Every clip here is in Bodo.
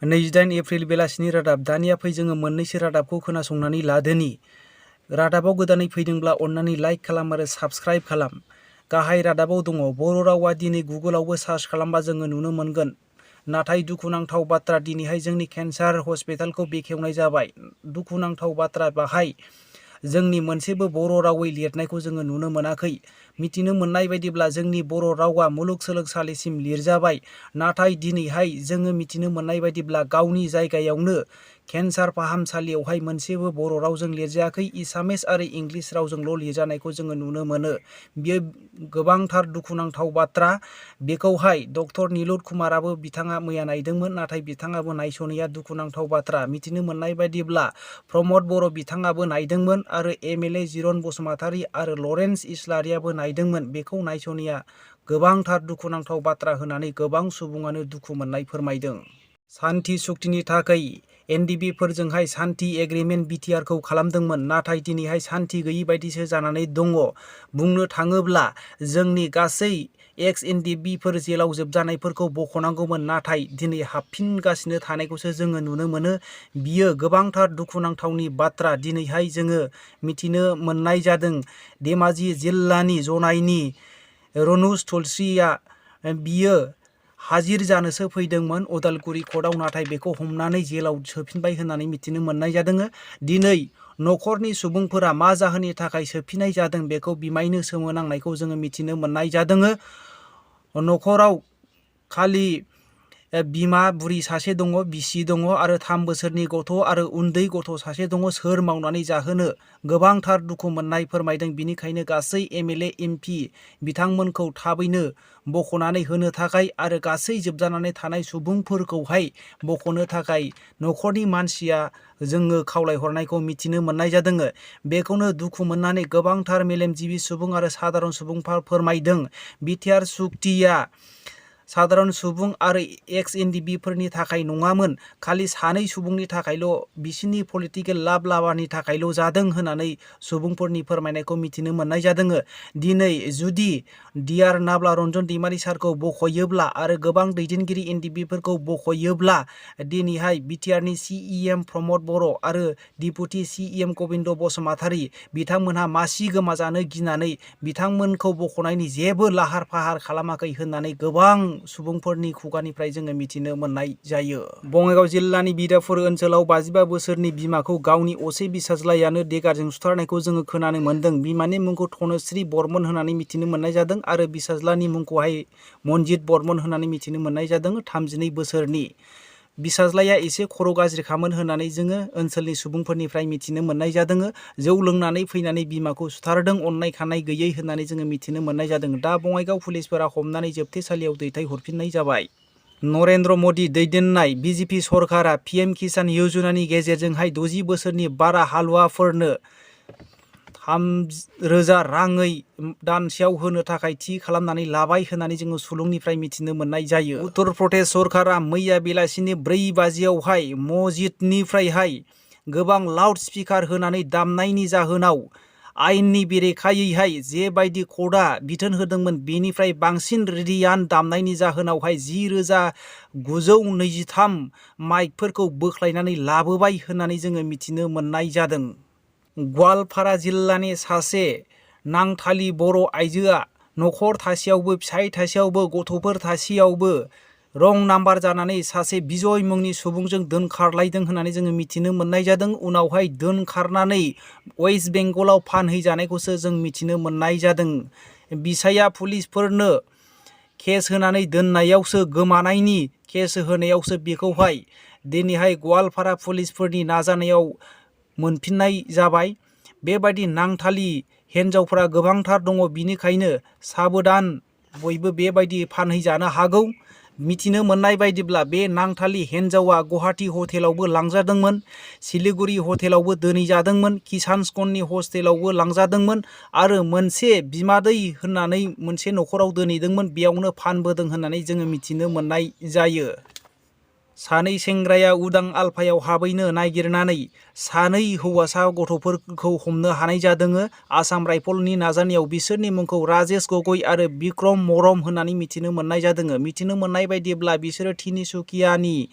28 एप्रिल बेलासिनि रादाब। दानिया फै जोङो मोननैसो रादाबखौ खोनासंनानै लादोनि। रादाबाव गोदानै फैदोंब्ला अन्नानै लाइक खालाम आरो साबस्क्राइब खालाम। गाहाय रादाबाव दङ बर' रावा दिनै गुगोलावबो सार्च खालामबा जोङो नुनो मोनगोन। नाथाय दुखुनांथाव बाथ्रा दिनैहाय जोंनि केन्सार हस्पिटालखौ बेखेवनाय जाबाय। दुखुनांथाव बाथ्रा बाहाय जोंनि मोनसेबो बर' रावै लिरनायखौ जोङो नुनो मोनाखै। मिथिनो मोननाय बायदिब्ला जोंनि बर' रावा मुलुगसोलोंसालिसिम लिरजाबाय। नाथाय दिनैहाय जोङो मिथिनो मोननाय बायदिब्ला गावनि जायगायावनो केन्सार फाहामसालियावहाय मोनसेबो बर' रावजों लिरजायाखै। एसामिस आरो इंलिस रावजोंल' लिरजानायखौ जोङो नुनो मोनो। बियो गोबांथार दुखुनांथाव बाथ्रा। बेखौहाय डक्टर निलुत कुमाराबो बिथाङा मैया नायदोंमोन, नाथाय बिथाङाबो नायस'नाया दुखुनांथाव बाथ्रा। मिथिनो मोननाय बायदिब्ला प्रमद बर' बिथाङाबो नायदोंमोन आरो एमएलए जिरन बसुमतारी आरो लरेन्स इस्लारियाबो नायदोंमोन। बेखौ नायस'नाया गोबांथार दुखुनांथाव बाथ्रा होननानै गोबां सुबुङानो दुखु मोननाय फोरमायदों। सान्थि सुक्तिनि थाखाय एनडिबिफोरजोंहाय सान्थि एग्रिमेन्ट बिटिआरखौ खालामदोंमोन, नाथाय दिनैहाय सान्थि गैयि बायदिसो जानानै दङ। बुंनो थाङोब्ला जोंनि गासै एक्स एनडिबिफोर जेलाव जोबजानायफोरखौ बख'नांगौमोन, नाथाय दिनै हाबफिनगासिनो थानायखौसो जोङो नुनो मोनो। बियो गोबांथार दुखुनांथावनि बाथ्रा। दिनैहाय जोङो मिथिनो मोननाय जादों धेमाजि जिल्लानि जनाइनि रनुज तुलसिया बियो हाजिर जानोसो फैदोंमोन उदालगुरि कर्टआव, नाथाय बेखौ हमनानै जेलाव सोफिनबाय होननानै मिथिनो मोननाय जादों। दिनै न'खरनि सुबुंफोरा मा जाहोननि थाखाय सोफिननाय जादों बेखौ बिमायनो सोमोनांनायखौ जोङो मिथिनो मोननाय जादों। न'खराव खालि बिमा बुरि सासे दङ, बिसि दङ आरो 3 बोसोरनि गथ' आरो उन्दै गथ' सासे दङ। सोर मावनानै जाहोनो? गोबांथार दुखु मोननाय फोरमायदों। बिनिखायनो गासै एमएलए एमपि बिथांमोनखौ थाबैनो बख'नानै होनो थाखाय आरो गासै जोबजानानै थानाय सुबुंफोरखौहाय बख'नो थाखाय न'खरनि मानसिया जोङो खावलायहरनायखौ मिथिनो मोननाय जादों। बेखौनो दुखु मोननानै गोबांथार मेलेमजिबि सुबुं आरो सादारन सुबुंफोरा फोरमायदों। बिटिआर सुक्तिया सादारन सुबुं आरो एक्स एनडिबिफोरनि थाखाय नङामोन, खालि सानै सुबुंनि थाखायल', बिसोरनि पलिटिकेल लाब लाबानि थाखायल' जादों होननानै सुबुंफोरनि फोरमायनायखौ मिथिनो मोननाय जादों। दिनै जुदि डिआर नाब्ला रन्जन दैमारि सारखौ बख'योब्ला आरो गोबां दैदेनगिरि एनडिबिफोरखौ बख'योब्ला दिनैहाय बिटिआरनि सिएम प्रमद बर' आरो डिपुटि सिएम गबिन्द बसुमतारी बिथांमोनहा मासि गोमाजानो गिनानै बिथांमोनखौ बख'नायनि जेबो लाहार फाहार खालामाखै होननानै गोबां सुबुंफोरनि खुगानिफ्राय जोङो मिथिनो मोननाय जायो। बङाइगाव जिल्लानि बिदापुर ओनसोलाव 55 बोसोरनि बिमाखौ गावनि असे बिसाज्लायानो देगारजों सुथारनायखौ जोङो खोनानो मोन्दों। बिमानि मुंखौ धनस्री बर्मन होननानै मिथिनो मोननाय जादों आरो बिसाज्लानि मुंखौहाय मनजित बर्मन होननानै मिथिनो मोननाय जादों। 32 बोसोरनि बिसाज्लाया एसे खर' गाज्रिखामोन होननानै जोङो ओनसोलनि सुबुंफोरनिफ्राय मिथिनो मोननाय जादों। जौ लोंनानै फैनानै बिमाखौ सुथारदों अननाय खानाय गैयै होननानै जोङो मिथिनो मोननाय जादों। दा बङाइगाव पुलिसफोरा हमनानै जोबथेसालियाव दैथायहरफिननाय जाबाय। नरेन्द्र मोदी दैदेननाय बिजेपि सरकारा पिएम किसान यजनानि गेजेरजोंहाय 60 बोसोरनि बारा हालुवाफोरनो 3,000 राङै दानसेयाव होनो थाखाय थि खालामनानै लाबाय होननानै जोङो सुलुंनिफ्राय मिथिनो मोननाय जायो। उत्तर प्रदेश सरकारा मैया बेलासिनि 4 बाजियावहाय मस्जिदनिफ्रायहाय गोबां लाउड स्पिकार होनानै दामनायनि जाहोनाव आयेननि बेरेखायैहाय जेबायदि कर्टआ बिथोन होदोंमोन बेनिफ्राय बांसिन रियान दामनायनि जाहोनावहाय 10,923 माइकफोरखौ बोख्लायनानै लाबोबाय होननानै जोङो मिथिनो मोननाय जादों। गवालपारा जिल्लानि सासे नांथालि बर' आइजोआ न'खर थासेयावबो, फिसाय थासेयावबो, गथ'फोर थासेयावबो रं नाम्बार जानानै सासे बिजय मुंनि सुबुंजों दोनखारलायदों होननानै जोङो मिथिनो मोननाय जादों। उनावहाय दोनखारनानै वेस्ट बेंगलाव फानहैजानायखौसो जों मिथिनो मोननाय जादों। बिसाया पुलिसफोरनो केस होनानै दोननायावसो, गोमानायनि केस होनायावसो बेखौहाय दिनैहाय गवालपारा पुलिसफोरनि नाजानायाव मोनफिननाय जाबाय। बेबायदि नांथालि हिन्जावफोरा गोबांथार दङ, बिनिखायनो साबधान, बयबो बेबायदि फानहैजानो हागौ। मिथिनो मोननाय बायदिब्ला बे नांथालि हिन्जावा गुवाहाटी हटेलावबो लांजादोंमोन, सिलिगुरि हटेलावबो दोनैजादोंमोन, किसानगन्जनि हस्टेलावबो लांजादोंमोन आरो मोनसे बिमादै होननानै मोनसे न'खराव दोनहैदोंमोन, बेयावनो फानबोदों होननानै जोङो मिथिनो मोननाय जायो। सानै सेंग्राया उदां आलफायाव हाबैनो नागिरनानै सानै हौवासा गथ'फोरखौ हमनो हानाय जादों। आसाम राइफलनि नाजानायाव बिसोरनि मुंखौ राजेश गगৈ आरो बिक्रम मरम होननानै मिथिनो मोननाय जादों। मिथिनो मोननाय बायदिब्ला बिसोरो तिनिसुकियानि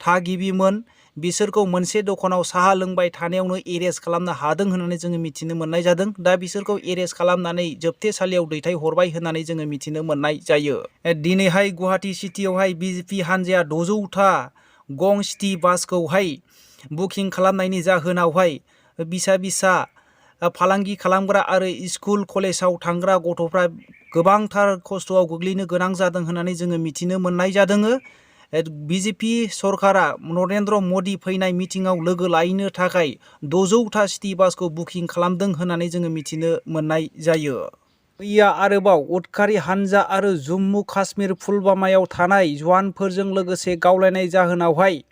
थागिबिमोन बिसोरखौ मोनसे दखानाव साहा लोंबाय थानायावनो एरेस्ट खालामनो हादों होननानै जोङो मिथिनो मोननाय जादों। दा बिसोरखौ एरेस्ट खालामनानै जोबथेसालियाव दैथायहरबाय होननानै जोङो मिथिनो मोननाय जायो। दिनैहाय गुवाहाटी सिटियावहाय बिजेपि हानजाया 600था गं सिटि बासखौहाय बुकिं खालामनायनि जाहोनावहाय फिसा फालांगि खालामग्रा आरो स्कुल कलेजाव थांग्रा गथ'फ्रा गोबांथार खस्थ'आव गोग्लैनो गोनां जादों होननानै जोङो मिथिनो मोननाय जादों। बिजेपि सरकारा नरेन्द्र मदि फैनाय मिटिंआव लोगो लाहैनो थाखाय 600था सिटि बासखौ बुकिं खालामदों होननानै जोङो मिथिनो मोननाय जायो। मैया आरोबाव उदखारि हानजा आरो जम्मु काश्मीर पुलवामायाव थानाय जवानफोरजों लोगोसे गावलायनाय जाहोनावहाय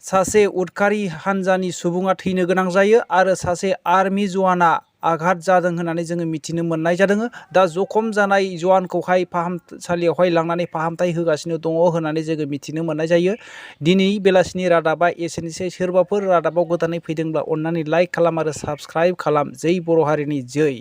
सासे उदखारि हानजानि सुबुङा थैनो गोनां जायो आरो सासे आर्मि जवाना आघात जादों होननानै जोङो मिथिनो मोननाय जादों। दा जखम जानाय जवानखौहाय फाहामसालियावहाय लांनानै फाहामथाय होगासिनो दङ होननानै जोङो मिथिनो मोननाय जायो। दिनै बेलासिनि रादाबा एसेनोसै। सोरबाफोर रादाबाव गोदानै फैदोंब्ला अन्नानै लाइक खालाम आरो साबस्क्राइब खालाम। जै बर' हारिनि जै।